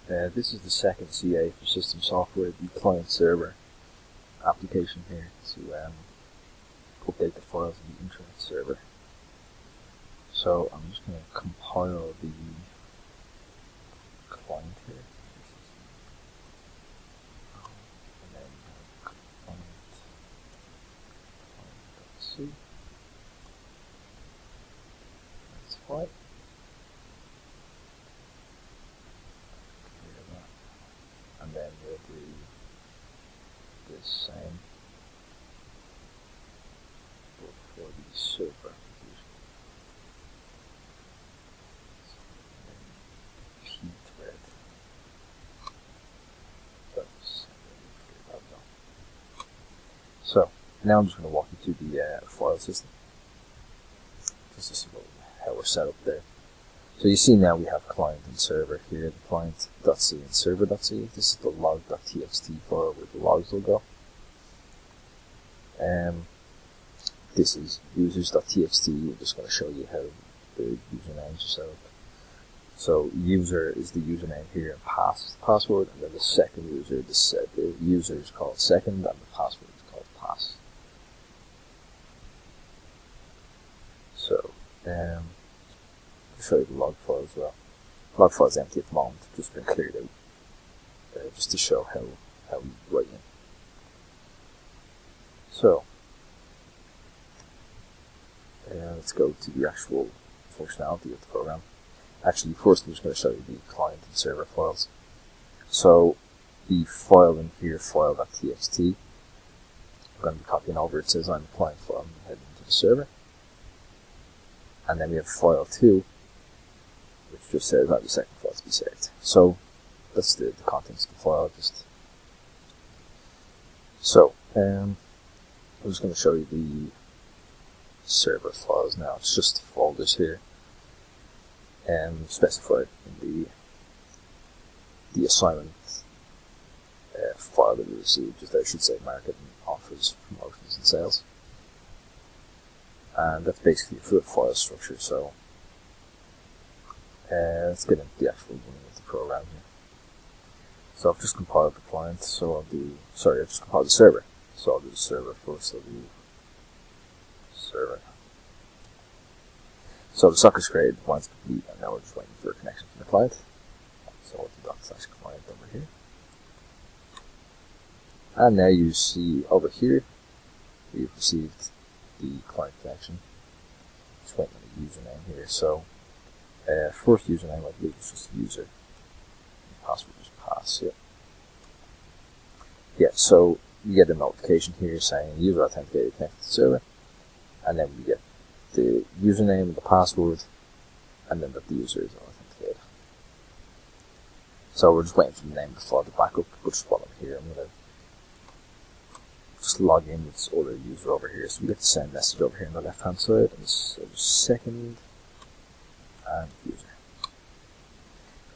This is the second CA for system software, the client server application here to update the files in the internet server. So I'm just going to compile the client here. And then client.c. That's fine. And then we'll do the same but for the server application. P-thread. So now I'm just going to walk you through the file system, just to see how we're set up there. So you see now we have client and server here, the client.c and server.c. This is the log.txt file where the logs will go. This is users.txt. I'm just going to show you how the usernames are set up. So user is the username here and pass is the password, and then the second user, the user is called second and the password is called pass. So I'll show you the log file as well. Log file is empty at the moment, just been cleared out, just to show how we write in. So let's go to the actual functionality of the program. Actually, first I'm just going to show you the client and server files. So the file in here, file.txt, I'm going to be copying over. It says I'm the client file, I'm heading to the server. And then we have file 2, which just says I have the second file to be saved. So that's the contents of the file. I'm just going to show you the server files now. It's just folders here, and specified in the assignment file that we received. Just I should say marketing, offers, promotions, and sales. And that's basically a full file structure. So let's get into the actual running of the program here. So I've just compiled the client, so I've just compiled the server. So I'll do the server first. I'll do server. So the socket's created, the client's complete, and now we're just waiting for a connection from the client. So I'll do ./client over here. And now you see over here, we've received the client connection. Just waiting on the username here. So first username I believe is just user. And password is pass. Yeah, so you get a notification here saying user authenticated connected to the server, and then we get the username and the password, and then that the user is authenticated. So we're just waiting for the name of the file to back up, but just while I'm here, I'm going to just log in with this other user over here. So we get the same message over here on the left hand side, and so second and user.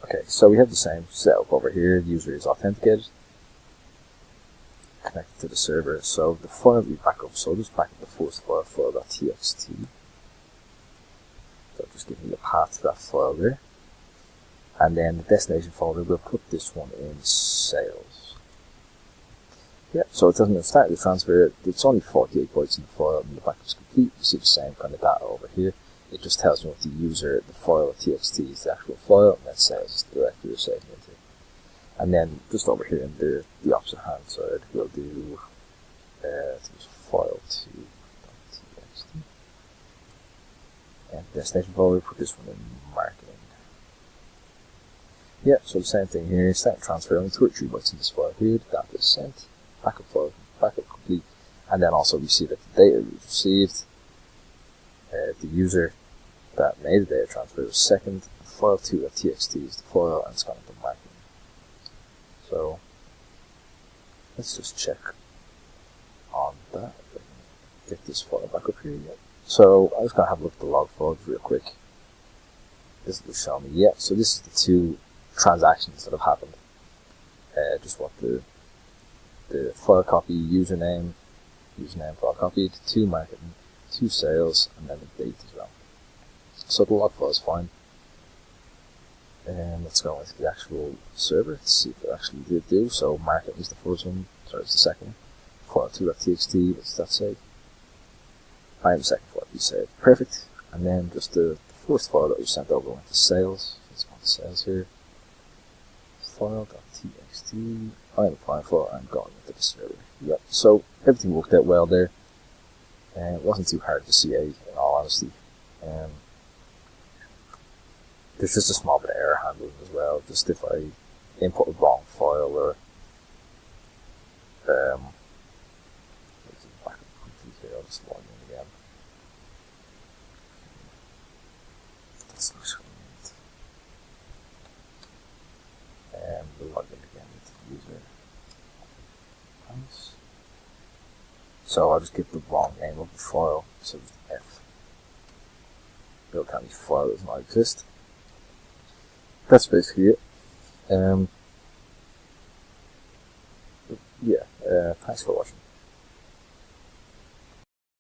Okay, so we have the same setup over here. The user is authenticated, connected to the server. So the file we back up, so I'll just back up the first file, file.txt. So just give me the path to that file there. And then the destination folder, we'll put this one in sales. Yeah, so it doesn't start the transfer. It's only 48 bytes in the file, and the backup's complete. You see the same kind of data over here. It just tells me what the user, the file of txt is the actual file, and that sales is the directory you're saving into. And then just over here in the opposite hand side, we'll do file2.txt. And destination folder, put this one in marketing. Yeah, so the same thing here. Start transfer only 33 bytes in this file here. The data is sent. Backup file, backup complete. And then also we see that the data we received, the user that made the data transfer was second. File2.txt is the file, and it's gone into marketing. So let's just check on that. If I can get this file back up here yet. So I'm just going to have a look at the log files real quick. This will show me, yeah, so this is the two transactions that have happened. Just what the file copy, username file copied, to marketing, to sales, and then the date as well. So the log file is fine. And let's go into the actual server to see if it actually did do. So market is the first one, sorry, it's the second one. File2.txt, what does that say? I am the second file, you said. Perfect. And then just the first file that we sent over went to sales. Let's go to sales here. File.txt. I am applying for it, I'm going into the server. Yep, so everything worked out well there. And it wasn't too hard to CA, in all honesty. There's just a small bit of error handling as well, just if I input a wrong file or back up quickly here, I'll just log in again. That's not showing it. And we'll log in again with the user. Nice. So I'll just give the wrong name of the file, so it's F. It'll tell me file does not exist. That's basically it. Yeah, thanks for watching.